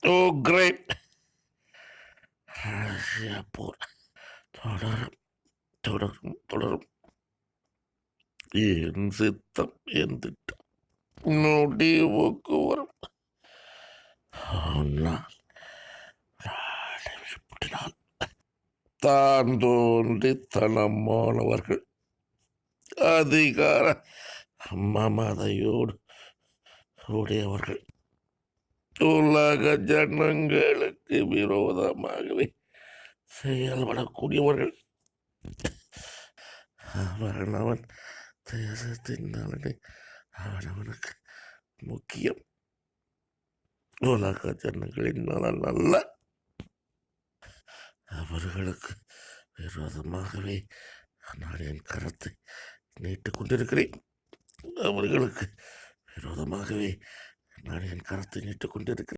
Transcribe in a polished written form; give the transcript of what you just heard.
ஓ great! Russia போர் தொடரும், தொடரும், தொடரும். என் சித்தம், என் திட்டம் முடிவுக்கு வரும். ஆனால் விடாமல் தான் தோன்றித்தனமானவர்கள் அதிகார மமதையோடு உடையவர்கள் உலக ஜனங்களுக்கு விரோதமாகவே செயல்படக்கூடியவர்கள் அவனவன் தேசத்தின் நலனை அவனவனுக்கு முக்கியம். உலக ஜனங்களின் நலன் அல்ல. அவர்களுக்கு விரோதமாகவே நான் என் கரத்தை நீட்டுக் கொண்டிருக்கிறேன். அவர்களுக்கு விரோதமாகவே நான் என் கரத்தை நீட்டுக் கொண்டிருக்கிறேன்.